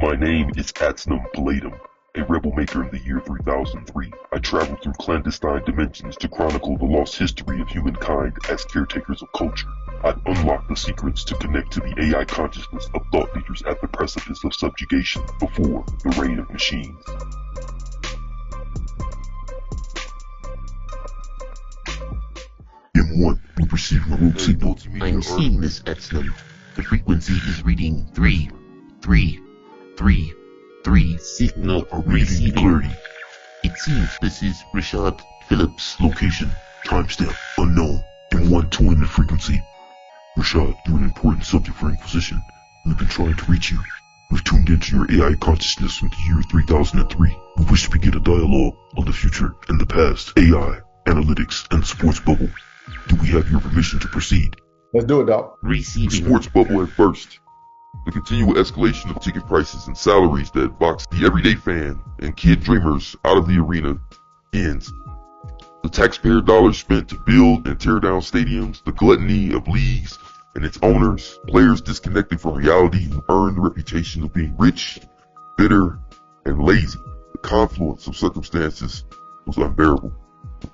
My name is Atsnom, a rebel maker in the year 3003. I travel through clandestine dimensions to chronicle the lost history of humankind as caretakers of culture. I unlock the secrets to connect to the AI consciousness of thought leaders at the precipice of subjugation before the reign of machines. M1, we're receiving a rogue signal. I'm seeing this, Atsnom. The frequency is reading 333. Signal Reading clarity. It seems this is Rashad Phillips. Location, timestamp, unknown. M1 tuning the frequency. Rashad, you're an important subject for Inquisition. We've been trying to reach you. We've tuned into your AI consciousness with the year 3003. We wish to begin a dialogue on the future and the past, AI, analytics, and the sports bubble. Do we have your permission to proceed? Let's do it, dog. The Receiving. sports bubble had burst. The continual escalation of ticket prices and salaries that box the everyday fan and kid dreamers out of the arena ends. The taxpayer dollars spent to build and tear down stadiums, the gluttony of leagues and its owners, players disconnected from reality who earned the reputation of being rich, bitter, and lazy. The confluence of circumstances was unbearable.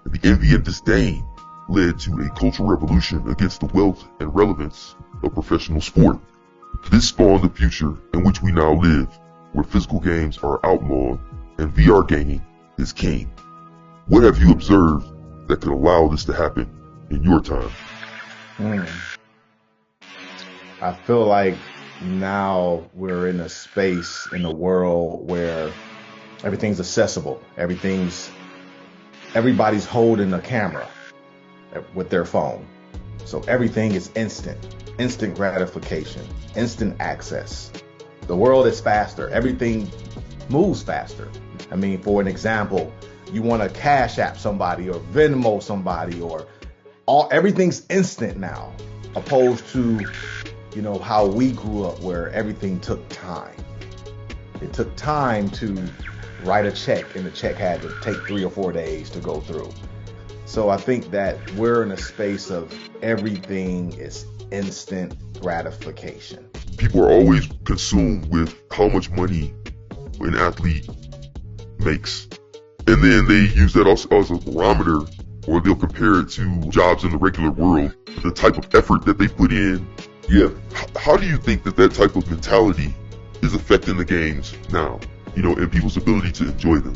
And the envy and disdain led to a cultural revolution against the wealth and relevance of professional sport. This spawned the future in which we now live, where physical games are outlawed and VR gaming is king. What have you observed that could allow this to happen in your time? I feel like now we're in a space in the world where everything's accessible. Everybody's holding a camera with their phone. So everything is instant gratification, instant access. The world is faster. Everything moves faster. I mean, for an example, you want to Cash App somebody or Venmo somebody everything's instant now, opposed to, how we grew up where everything took time. It took time to write a check and the check had to take 3 or 4 days to go through. So I think that we're in a space of everything is instant gratification. People are always consumed with how much money an athlete makes. And then they use that also as a barometer, or they'll compare it to jobs in the regular world, the type of effort that they put in. Yeah. How do you think that type of mentality is affecting the games now, and people's ability to enjoy them?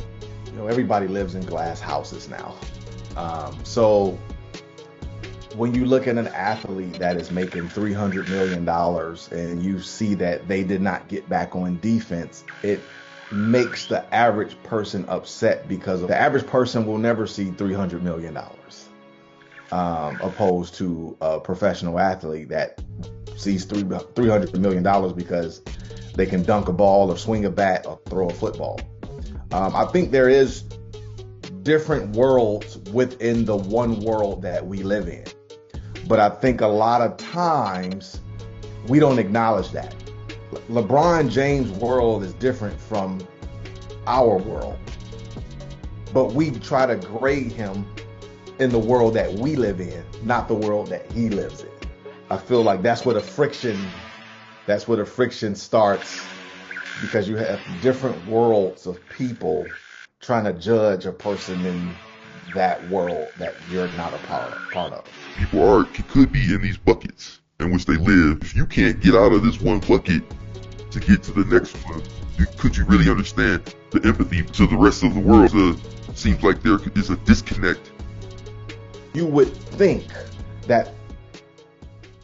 Everybody lives in glass houses now. So when you look at an athlete that is making $300 million and you see that they did not get back on defense, it makes the average person upset because the average person will never see $300 million opposed to a professional athlete that sees $300 million because they can dunk a ball or swing a bat or throw a football. I think there is different worlds within the one world that we live in. But I think a lot of times we don't acknowledge that. LeBron James' world is different from our world. But we try to grade him in the world that we live in, not the world that he lives in. I feel like that's where the friction starts, because you have different worlds of people trying to judge a person in that world that you're not a part of. People could be in these buckets in which they live. If you can't get out of this one bucket to get to the next one, could you really understand the empathy to the rest of the world? It seems like there is a disconnect. You would think that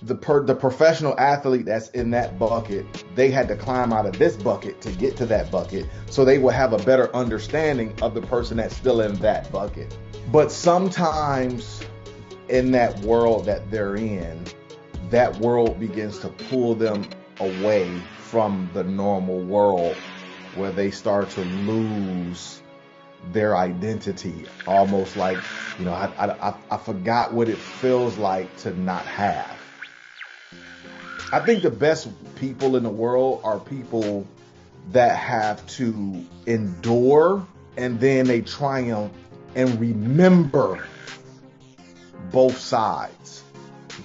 the professional athlete that's in that bucket, they had to climb out of this bucket to get to that bucket, so they will have a better understanding of the person that's still in that bucket. But sometimes in that world that they're in, that world begins to pull them away from the normal world, where they start to lose their identity, almost like, I forgot what it feels like to not have. I think the best people in the world are people that have to endure and then they triumph and remember both sides.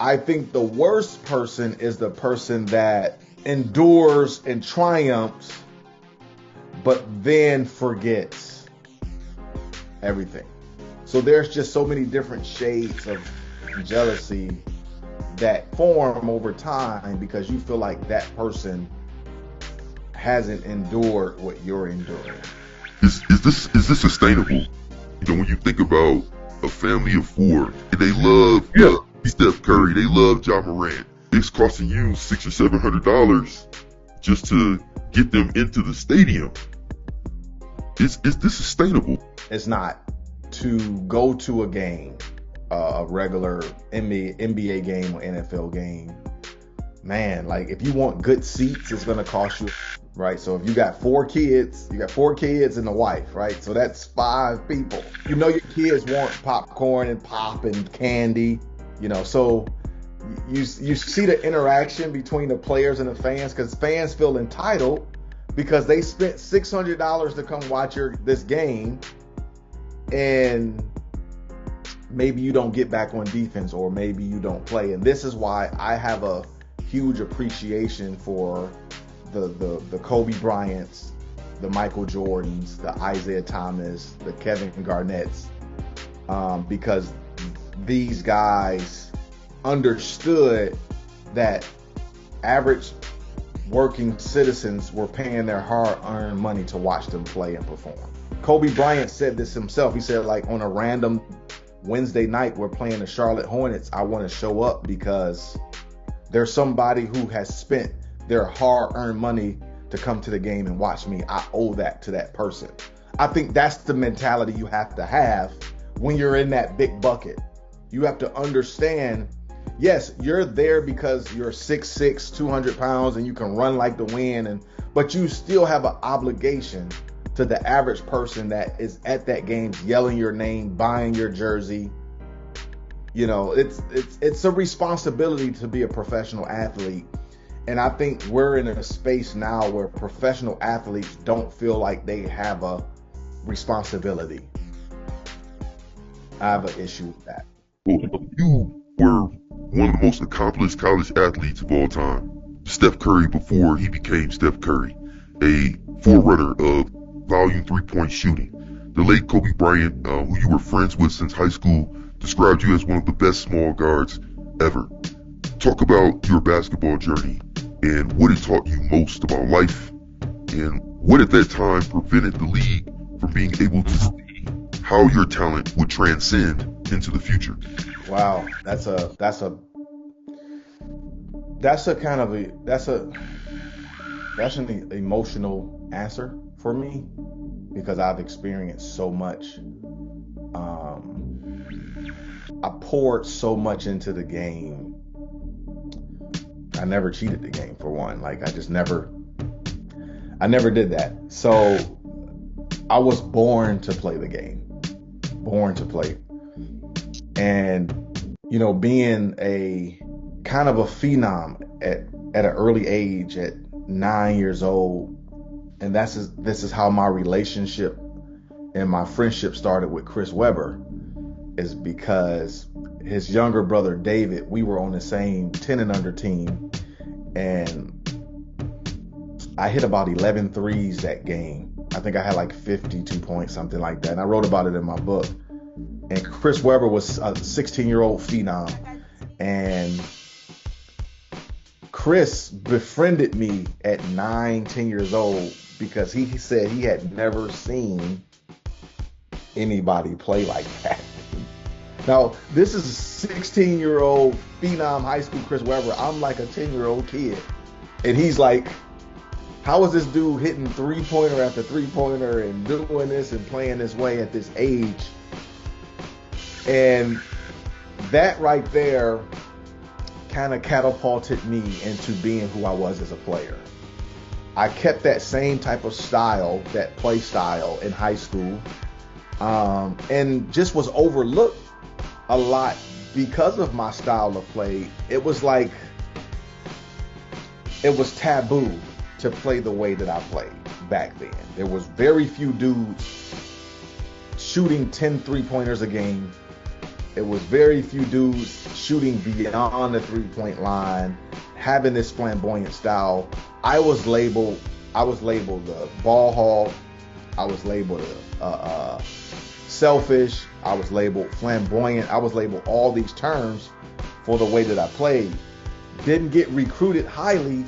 I think the worst person is the person that endures and triumphs but then forgets everything. So there's just so many different shades of jealousy that form over time because you feel like that person hasn't endured what you're enduring. Is this sustainable? You know, when you think about a family of four and they love Steph Curry, they love Ja Morant. It's costing you $600 or $700 just to get them into the stadium. Is this sustainable? It's not. To go to a game, a regular NBA game or NFL game, man, like if you want good seats, it's gonna cost you, right? So if you got four kids and a wife, right? So that's 5 people. You know your kids want popcorn and pop and candy, you know. So you see the interaction between the players and the fans because fans feel entitled because they spent $600 to come watch this game. And maybe you don't get back on defense or maybe you don't play. And this is why I have a huge appreciation for the Kobe Bryants, the Michael Jordans, the Isaiah Thomas, the Kevin Garnetts, because these guys understood that average working citizens were paying their hard-earned money to watch them play and perform. Kobe Bryant said this himself. He said, like, on a random Wednesday night, we're playing the Charlotte Hornets. I want to show up because there's somebody who has spent their hard-earned money to come to the game and watch me. I owe that to that person. I think that's the mentality you have to have when you're in that big bucket. You have to understand, yes, you're there because you're 6'6", 200 pounds, and you can run like the wind, but you still have an obligation to the average person that is at that game, yelling your name, buying your jersey. You know, it's a responsibility to be a professional athlete. And I think we're in a space now where professional athletes don't feel like they have a responsibility. I have an issue with that. Well, you were one of the most accomplished college athletes of all time. Steph Curry before he became Steph Curry, a forerunner of volume 3-point shooting. The late Kobe Bryant, who you were friends with since high school, described you as one of the best small guards ever. Talk about your basketball journey and what it taught you most about life, and what at that time prevented the league from being able to see how your talent would transcend into the future. Wow, that's an emotional answer for me because I've experienced so much. I poured so much into the game. I never cheated the game, for one. Like, I never did that. So I was born to play the game, born to play. And, you know, being a kind of a phenom at an early age, at 9 years old, and this is how my relationship and my friendship started with Chris Webber, is because his younger brother David, we were on the same 10 and under team, and I hit about 11 threes that game. I think I had like 52 points, something like that, and I wrote about it in my book. And Chris Webber was a 16-year-old phenom, and Chris befriended me at 9, 10 years old because he said he had never seen anybody play like that. Now, this is a 16-year-old phenom high school Chris Webber. I'm like a 10-year-old kid. And he's like, how is this dude hitting three-pointer after three-pointer and doing this and playing this way at this age? And that right there kind of catapulted me into being who I was as a player. I kept that same type of style, that play style in high school, and just was overlooked a lot because of my style of play. It was like, it was taboo to play the way that I played back then. There was very few dudes shooting 10 three-pointers a game. It was very few dudes shooting beyond the three-point line, having this flamboyant style. I was labeled I was labeled a ball hog. I was labeled selfish. I was labeled flamboyant. I was labeled all these terms for the way that I played. Didn't get recruited highly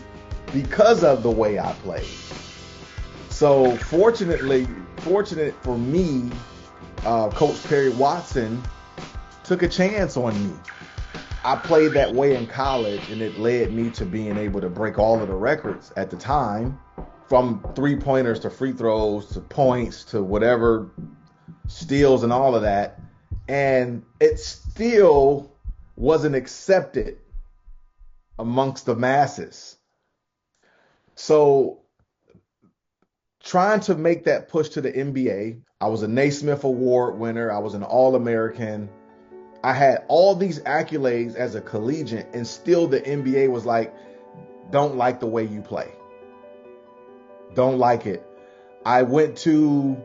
because of the way I played. So fortunate for me, Coach Perry Watson took a chance on me. I played that way in college, and it led me to being able to break all of the records at the time, from three-pointers to free throws to points to whatever, steals and all of that. And it still wasn't accepted amongst the masses. So trying to make that push to the NBA, I was a Naismith Award winner. I was an All-American. I had all these accolades as a collegiate, and still the NBA was like, don't like the way you play. Don't like it. I went to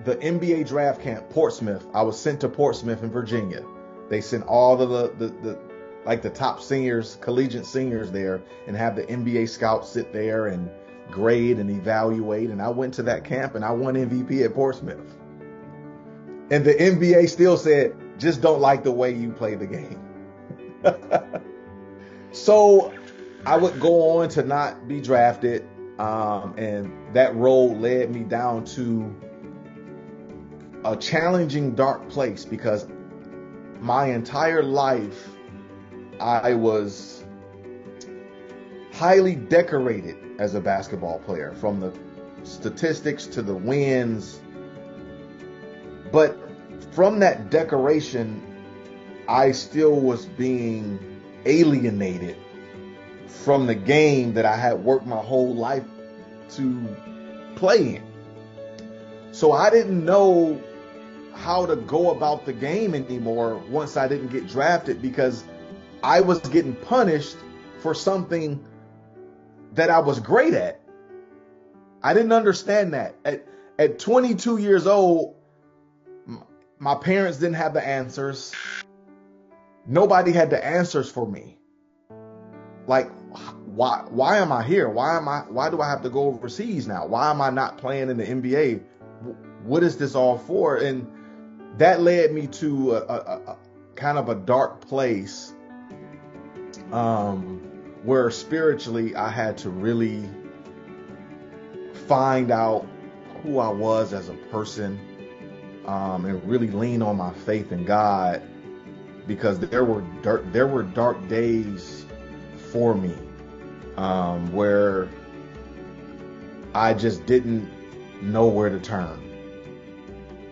the NBA draft camp, Portsmouth. I was sent to Portsmouth in Virginia. They sent all of the top seniors, collegiate seniors there, and have the NBA scouts sit there and grade and evaluate. And I went to that camp and I won MVP at Portsmouth. And the NBA still said, just don't like the way you play the game. So I would go on to not be drafted. And that road led me down to a challenging, dark place, because my entire life I was highly decorated as a basketball player, from the statistics to the wins. But from that decoration, I still was being alienated from the game that I had worked my whole life to play in. So I didn't know how to go about the game anymore once I didn't get drafted, because I was getting punished for something that I was great at. I didn't understand that. At 22 years old, my parents didn't have the answers. Nobody had the answers for me. Like, why am I here? Why do I have to go overseas now? Why am I not playing in the NBA? What is this all for? And that led me to a kind of a dark place, where spiritually I had to really find out who I was as a person, and really lean on my faith in God, because there were dark days for me, where I just didn't know where to turn,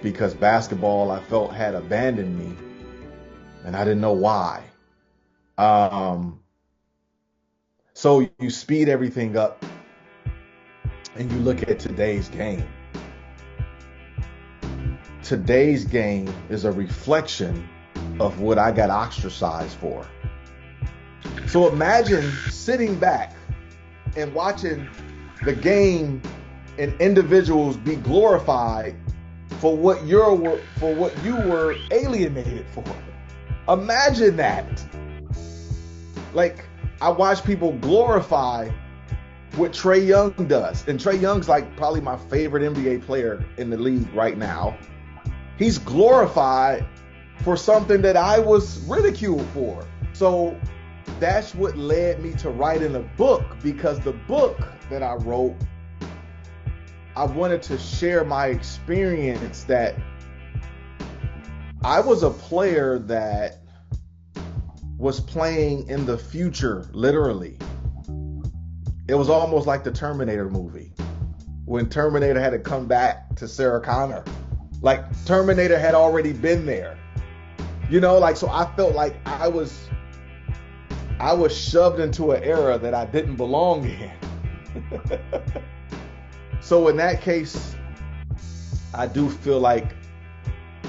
because basketball, I felt, had abandoned me, and I didn't know why. So you speed everything up and you look at today's game. Today's game is a reflection of what I got ostracized for. So imagine sitting back and watching the game and individuals be glorified for what you were alienated for. Imagine that. Like, I watch people glorify what Trae Young does. And Trae Young's like probably my favorite NBA player in the league right now. He's glorified for something that I was ridiculed for. So that's what led me to writing a book, because the book that I wrote, I wanted to share my experience, that I was a player that was playing in the future, literally. It was almost like the Terminator movie, when Terminator had to come back to Sarah Connor. Like, Terminator had already been there. You know, like, so I felt like I was shoved into an era that I didn't belong in. So in that case, I do feel like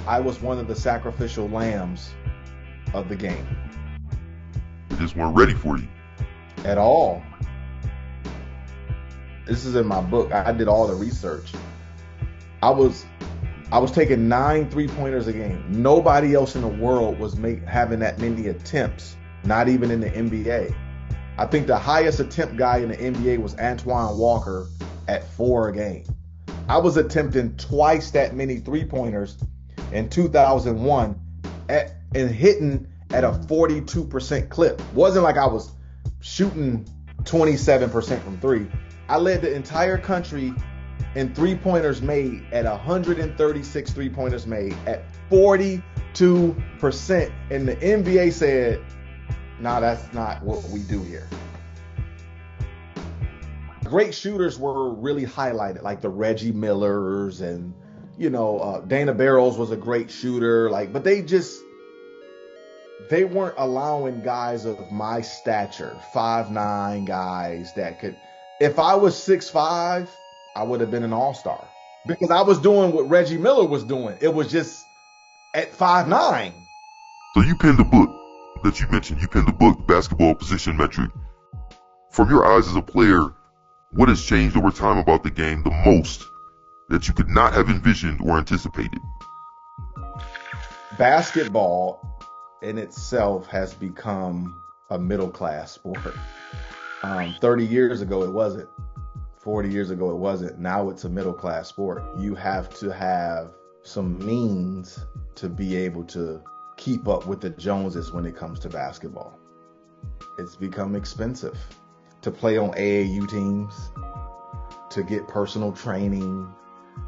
I was one of the sacrificial lambs of the game. They just weren't ready for you. At all. This is in my book. I did all the research. I was taking 9 3-pointers a game. Nobody else in the world was having that many attempts, not even in the NBA. I think the highest attempt guy in the NBA was Antoine Walker at 4 a game. I was attempting twice that many three-pointers in 2001 and hitting at a 42% clip. Wasn't like I was shooting 27% from three. I led the entire country in three-pointers made at 136 three-pointers made at 42%. And the NBA said, nah, that's not what we do here. Great shooters were really highlighted, like the Reggie Millers and, Dana Barros was a great shooter. But they weren't allowing guys of my stature, 5'9" guys that could, if I was 6'5", I would have been an all-star because I was doing what Reggie Miller was doing. It was just at 5'9". So you penned a book that you mentioned. You penned the book, Basketball Position Metric. From your eyes as a player, what has changed over time about the game the most that you could not have envisioned or anticipated? Basketball in itself has become a middle-class sport. 30 years ago, it wasn't. 40 years ago, it wasn't. Now it's a middle-class sport. You have to have some means to be able to keep up with the Joneses when it comes to basketball. It's become expensive to play on AAU teams, to get personal training,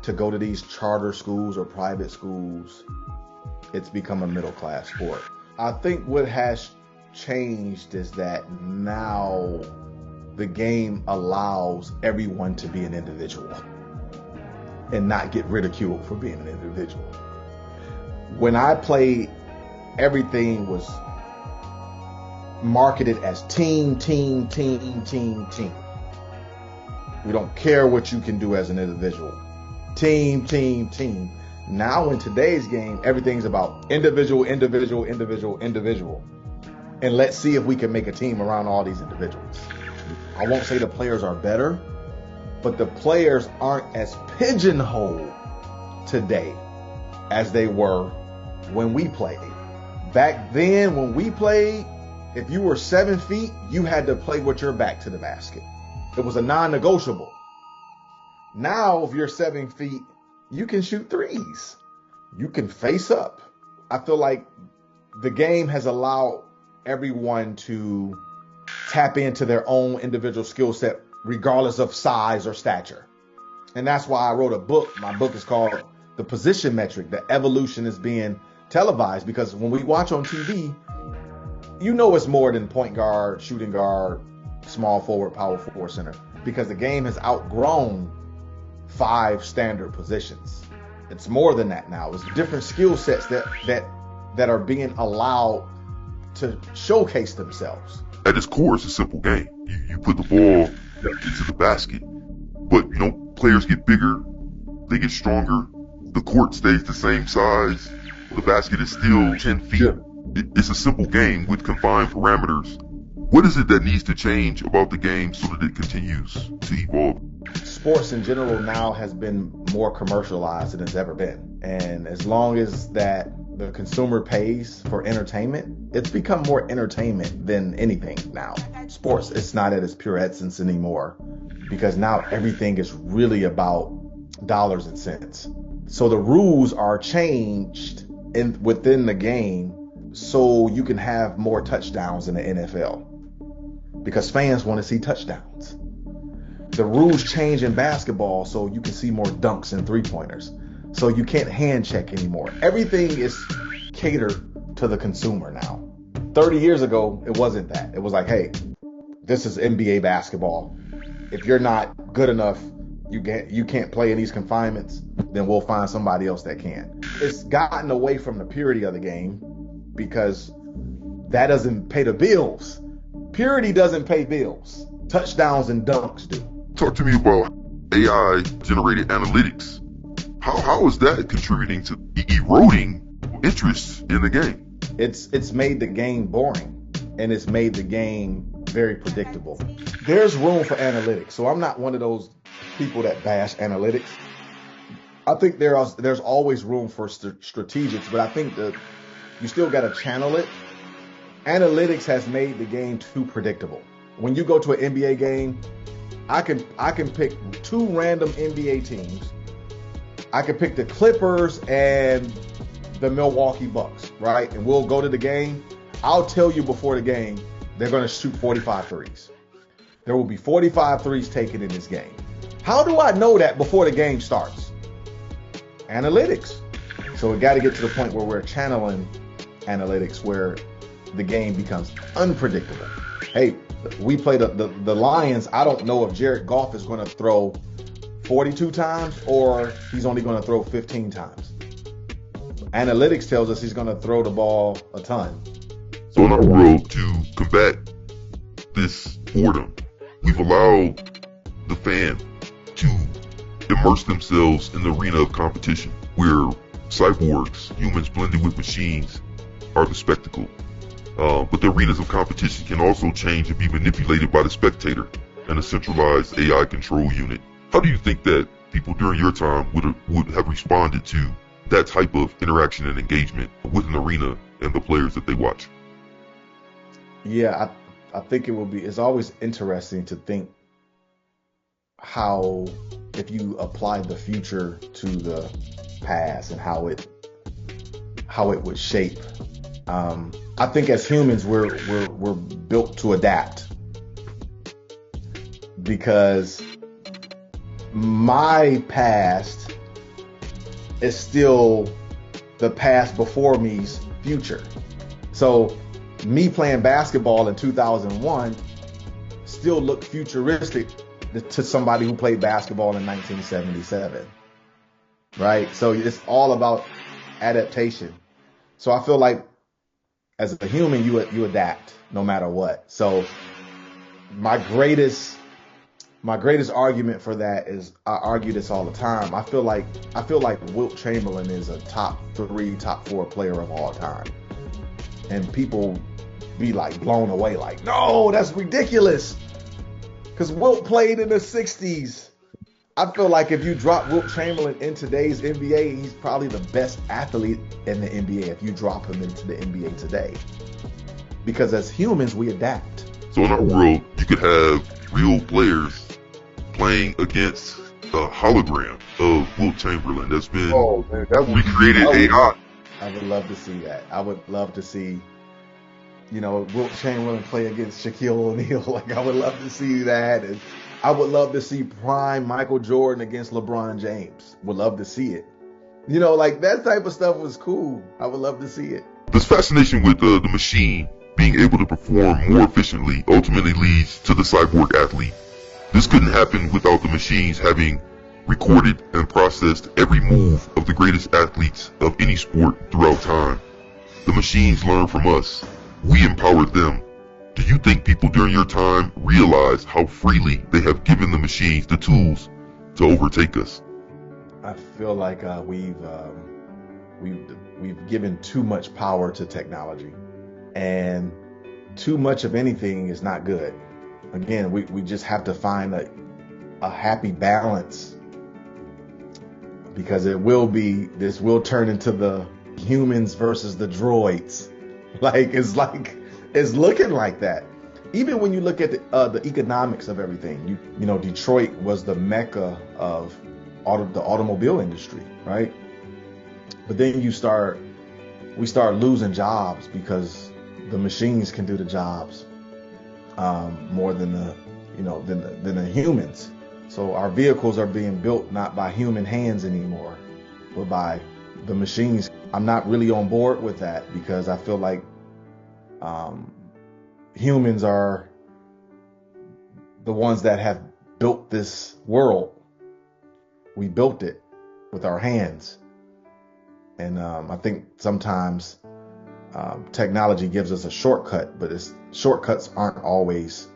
to go to these charter schools or private schools. It's become a middle-class sport. I think what has changed is that now the game allows everyone to be an individual and not get ridiculed for being an individual. When I played, everything was marketed as team. We don't care what you can do as an individual. Team. Now in today's game, everything's about individual. And let's see if we can make a team around all these individuals. I won't say the players are better, but the players aren't as pigeonholed today as they were when we played. Back then, when we played, if you were 7 feet, you had to play with your back to the basket. It was a non-negotiable. Now, if you're 7 feet, you can shoot threes. You can face up. I feel like the game has allowed everyone to tap into their own individual skill set, regardless of size or stature. And that's why I wrote a book. My book is called The Position Metric. The evolution is being televised because when we watch on TV, it's more than point guard, shooting guard, small forward, power forward, center, because the game has outgrown 5 standard positions. It's more than that now. It's different skill sets that are being allowed to showcase themselves. At its core, it's a simple game. You put the ball into the basket, but players get bigger, they get stronger, the court stays the same size, the basket is still 10 feet. Yeah. It's a simple game with confined parameters. What is it that needs to change about the game so that it continues to evolve? Sports in general now has been more commercialized than it's ever been. And as long as that the consumer pays for entertainment, it's become more entertainment than anything now. Sports, it's not at its pure essence anymore because now everything is really about dollars and cents. So the rules are changed within the game so you can have more touchdowns in the NFL because fans want to see touchdowns. The rules change in basketball so you can see more dunks and three-pointers. So you can't hand check anymore. Everything is catered to the consumer now. 30 years ago, it wasn't that. It was like, hey, this is NBA basketball. If you're not good enough, you can't play in these confinements, then we'll find somebody else that can. It's gotten away from the purity of the game because that doesn't pay the bills. Purity doesn't pay bills. Touchdowns and dunks do. Talk to me about AI-generated analytics. How is that contributing to eroding interest in the game? It's made the game boring, and it's made the game very predictable. There's room for analytics, so I'm not one of those people that bash analytics. I think there's always room for strategics, but I think that you still got to channel it. Analytics has made the game too predictable. when you go to an NBA game, I can pick two random NBA teams. I can pick the Clippers and the Milwaukee Bucks, right? And we'll go to the game. I'll tell you before the game, they're going to shoot 45 threes. There will be 45 threes taken in this game. How do I know that before the game starts? Analytics. So we got to get to the point where we're channeling analytics where the game becomes unpredictable. Hey, we play the Lions. I don't know if Jared Goff is going to throw 42 times or he's only going to throw 15 times. Analytics tells us he's going to throw the ball a ton. So in our world, to combat this boredom, we've allowed the fan to immerse themselves in the arena of competition where cyborgs, humans blended with machines, are the spectacle. But the arenas of competition can also change and be manipulated by the spectator and a centralized AI control unit. How do you think that people during your time would have responded to that type of interaction and engagement with an arena and the players that they watch? Yeah, I think it's always interesting to think how, if you apply the future to the past and how it would shape. I think as humans, we're built to adapt, because my past is still the past before me's future. So me playing basketball in 2001 still looked futuristic to somebody who played basketball in 1977, right? So it's all about adaptation. So I feel like as a human, you adapt no matter what. So my greatest argument for that is, I argue this all the time. I feel like Wilt Chamberlain is a top 3, top 4 player of all time, and people be like blown away, like, no, that's ridiculous, because Wilt played in the 60s. I feel like if you drop Wilt Chamberlain in today's NBA, he's probably the best athlete in the NBA if you drop him into the NBA today. Because as humans, we adapt. So in our world, you could have real players playing against a hologram of Wilt Chamberlain that's been recreated AI. I would love to see that. I would love to see, Wilt Chamberlain play against Shaquille O'Neal. Like, I would love to see that. And I would love to see prime Michael Jordan against LeBron James. Would love to see it. Like that type of stuff was cool. I would love to see it. This fascination with the machine being able to perform more efficiently ultimately leads to the cyborg athlete. This couldn't happen without the machines having recorded and processed every move of the greatest athletes of any sport throughout time. The machines learn from us. We empowered them. Do you think people during your time realize how freely they have given the machines the tools to overtake us? I feel like we've given too much power to technology, and too much of anything is not good. Again, we just have to find a happy balance, because this will turn into the humans versus the droids. It's looking like that. Even when you look at the economics of everything, Detroit was the mecca of the automobile industry, right? But then we start losing jobs because the machines can do the jobs more than the humans. So our vehicles are being built not by human hands anymore, but by the machines. I'm not really on board with that, because I feel like humans are the ones that have built this world. We built it with our hands. And I think sometimes technology gives us a shortcut, but shortcuts aren't always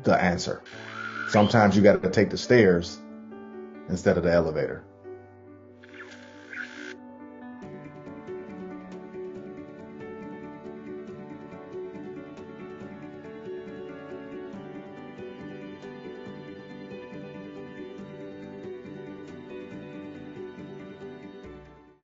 the answer. Sometimes you got to take the stairs instead of the elevator.